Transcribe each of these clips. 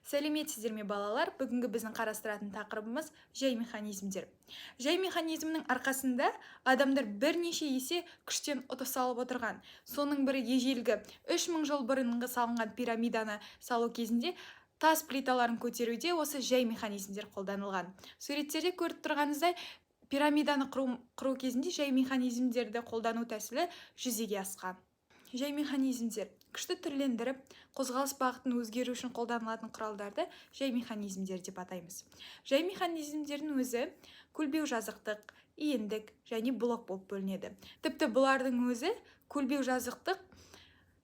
Сәлеметсіздер ме балалар? Бүгінгі біздің қарастыратын тақырыбымыз жай механизмдер. Жай механизмнің арқасында адамдар бірнеше есе күштен ұтыс алып отырған. Соның бірі ежелгі 3000 жыл бұрынғы салынған пирамиданы салу кезінде тас плиталарын көтеруде осы жай механизмдер қолданылған. Суреттерде көріп тұрғаныңыздай, пирамиданы құру кезінде жай механизмдерді қолдану тәсілі жүзеге асқан. Жай механизмдер күшті түрлендіріп, қозғалыс бағытын өзгеру үшін қолданылатын құралдарды жай механизмдер деп атаймыз. Жай механизмдердің өзі көлбеу жазықтық, иіндік және блок болып бөлінеді. Тіпті бұлардың өзі көлбеу жазықтық,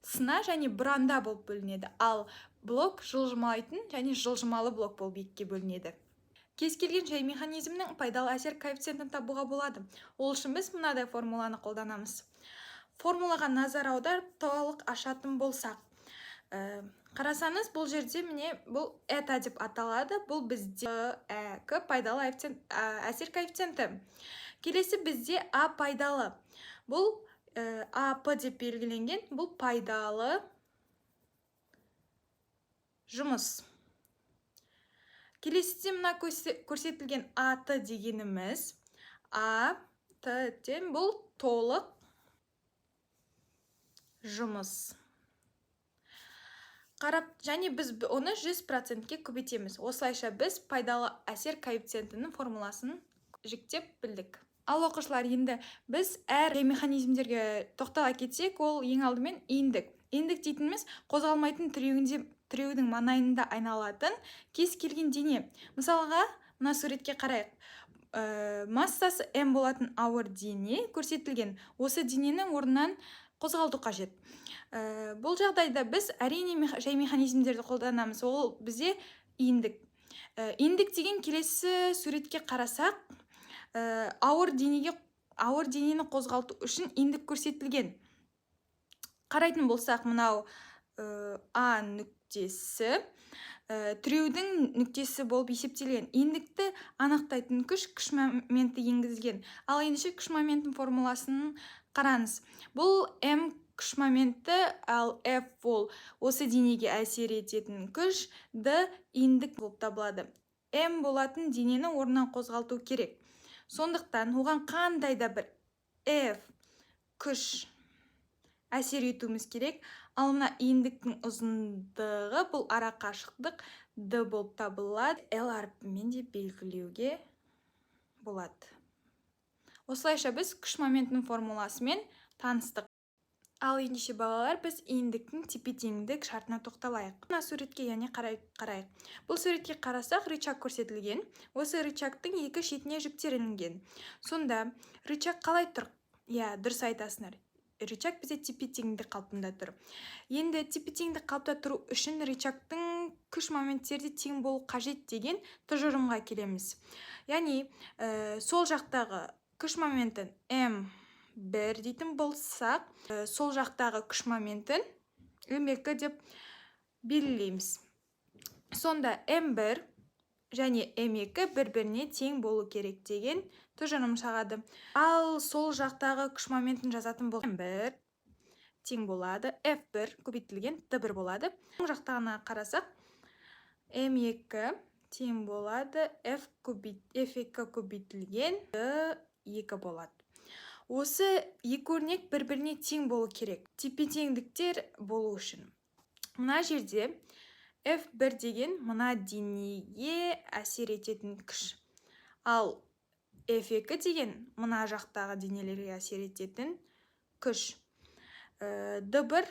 сына және бұранда болып бөлінеді, ал блок жылжымайтын және жылжымалы блок болып екіге бөлінеді. Кез келген жай механизмнің пайдалы әсер коэффициентін табуға болады. Ол үшін біз мынадай формуланы қолданамыз. Формулаға назар аударып толық ашатын болсақ, қарасаңыз, бұл жерде міне бұл eta деп аталады. Бұл бізде әк пайдалы әсер коэффициенті. Келесі бізде а пайдалы. Бұл ап деп белгіленген, бұл пайдалы жұмыс. Келесіде мына көрсетілген аты дегеніміз а-тен бұл толық жұмыс. Қарап, және біз оны 100%-ке көбейтеміз. Осылайша біз пайдалы әсер коэффициентінің формуласын жіктеп білдік. Ал оқушылар, енді біз әр механизмдерге тоқтала кетсек, ол ең алдымен иіндік. Иіндік дейтініміз қозғалмайтын тіреудің маңайында айналатын кез келген дене. Мысалға, мына суретке қарайық. Массасы м болатын ауыр дене көрсетілген. Осы дененің орнынан қозғалду қажет. Бұл жағдайда біз әрине жай механизмдерді қолданамыз. Ол бізде иіндік. Иіндік деген келесі суретке қарасақ, ауыр денені қозғалту үшін иіндік көрсетілген. Қарайтын болсақ, мынау а нүктесі тіреудің нүктесі болып есептелген. Иіндікті анықтайтын күш моменті енгізілген. Ал ендеше күш моментінің формуласын қараңыз. Бұл м күш моменті, ал F ол осы денеге әсер ететін күш, D иіндік болып табылады. М болатын денені орнынан қозғалту керек. Сондықтан оған қандай да бір F күш әсер етуіміз керек. Ал мына иіндіктің ұзындығы бұл ара қашықтық D болып табылады. L әрпімен де белгілеуге болады. Осылайша біз күш моментінің формуласымен таныстық. Ал ендеше балалар, біз иіндіктің тепе-теңдік шартына тоқталайық. Мына суретке яғни қарайық. Бұл суретке қарасақ, рычаг көрсетілген. Осы рычагтың екі шетіне жүктер ілінген. Сонда рычаг қалай тұр? Дұрыс айтасыңдар. Рычаг бізде тепе-теңдік қалпында тұр. Енді тепе-теңдік қалыпта тұру үшін рычагтың күш моменттері тең болу қажет деген тұжырымға келеміз. Яғни сол жақтағы күш моментін М1 дейтін болсақ, сол жақтағы күш моментін М2 деп белгілейміз. Сонда М1 және М2 бір-біріне тең болу керек деген тұжырым шығады. Ал сол жақтағы күш моментін жазатын болсақ, М1 тең болады, F1 көбейтілген D1 болады. Сол жақтағына қарасақ, М2 тең болады, F2 көбейтілген D2 болады. Осы екі өрнек бір-біріне тең болу керек. Тепе-теңдіктер болу үшін. Мына жерде F1 деген мына денеге әсер ететін күш. Ал F2 деген мына жақтағы денелерге әсер ететін күш. D1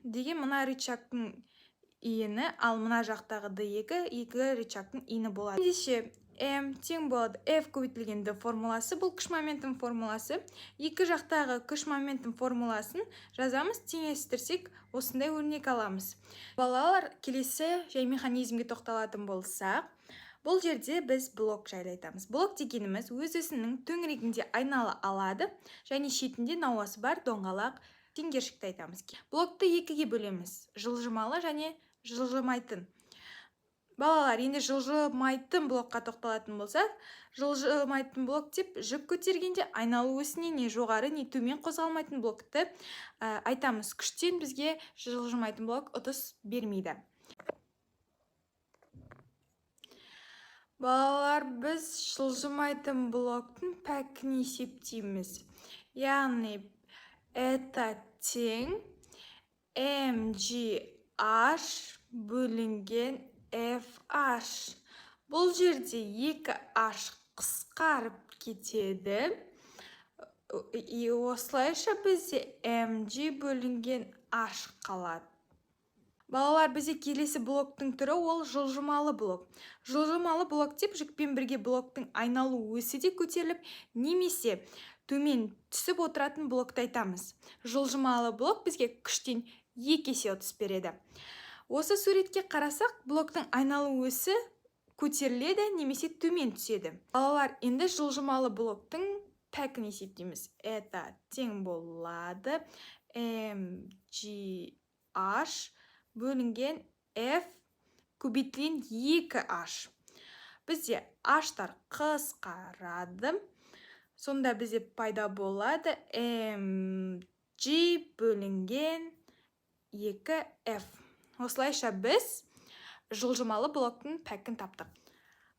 деген мына рычагтың иіні, ал мына жақтағы D2 екі рычагтың иіні болады. Ендеше М тең болады F көбейтілген D формуласы, бұл күш моментінің формуласы. Екі жақтағы күш моментінің формуласын жазамыз, теңестірсек, осындай өрнек аламыз. Балалар, келесі жай механизмге тоқталатын болсақ, бұл жерде біз блок жайлы айтамыз. Блок дегеніміз өз-өзінің төңірегінде айнала алады және шетінде науасы бар доңғалақ теңгершікті айтамыз. Блокты екіге бөлеміз: жылжымалы және жылжымайтын. Балалар, енді жылжымайтын блокқа тоқталатын болсақ, жылжымайтын блок деп жүк көтергенде айналу осіне не жоғары, не төмен қозғалмайтын блокты айтамыз. Күштен бізге жылжымайтын блок ұтыс бермейді. Балалар, біз жылжымайтын блоктың пәкін есептейміз. Яғни, это тең mgh бөлінген fh. Бұл жерде 2h қысқарып кетеді. Осылайша бізде mg бөлінген h қалады. Балалар, бізде келесі блоктың түрі ол жылжымалы блок. Жылжымалы блок деп жүкпен бірге блоктың айналу өсі де көтеріліп, немесе төмен түсіп отыратын блокты айтамыз. Жылжымалы блок бізге күштен 2 есе ұтыс береді. Осы суретке қарасақ, блоктың айналу өсі көтеріледі, немесе төмен түседі. Балалар, енді жылжымалы блоктың пәкін есептейміз. Это тең болады mgh бөлінген f көбейтілген 2h. Бізде h-тар қысқарады. Сонда бізде пайда болады mg бөлінген 2f. Осылайша біз жылжымалы блоктың пәкін таптық.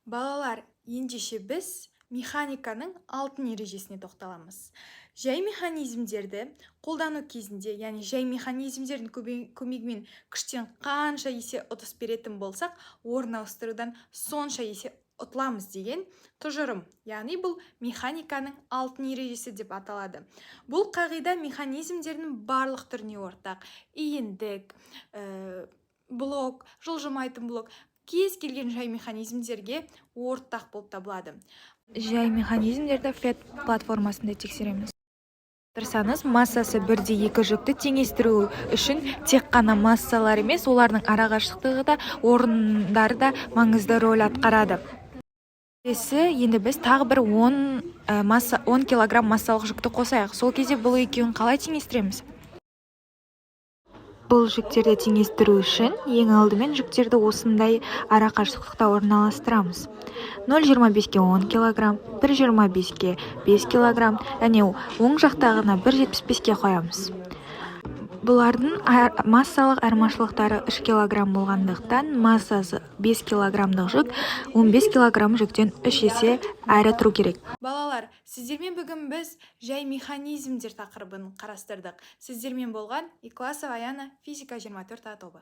Балалар, ендеше біз механиканың алтын ережесіне тоқталамыз. Жай механизмдерді қолдану кезінде, яғни жай механизмдердің көмегімен күштен қанша есе ұтыс беретін болсақ, орын ауыстырудан сонша есе ұтыламыз деген тұжырым. Яғни бұл механиканың алтын ережесі деп аталады. Бұл қағида механизмдердің барлық түріне ортақ. Иіндік, блок, жылжымайтын блок, кез келген жай механизмдерге ортақ болып табылады. Жай механизмдерді FET платформасында тексереміз. Тұрсаңыз, массасы 1/2 жүкті теңестіру үшін тек қана массалар емес, олардың арақашықтығы да, орындары да маңызды рөл атқарады. Енді біз тағы бір 10 килограмм массалық жүкті қосайық. Сол кезде бұл екеуін қалай теңестіреміз? Бұл жүктерді теңестіру үшін ең алдымен жүктерді осындай арақашықтықта орналастырамыз. 0,25-ке 10 килограмм, 1,25-ке 5 килограмм, және оң жақтағына 1,75-ке қоямыз. Бұлардың массалық айырмашылықтары 3 килограмм болғандықтан, массасы 5 килограммдық жүк 15 килограмм жүктен 3 есе әрі тұру керек. Балалар, сіздермен бүгін біз жай механизмдер тақырыбын қарастырдық. Сіздермен болған Икласова Аяна, физика 24 тобы.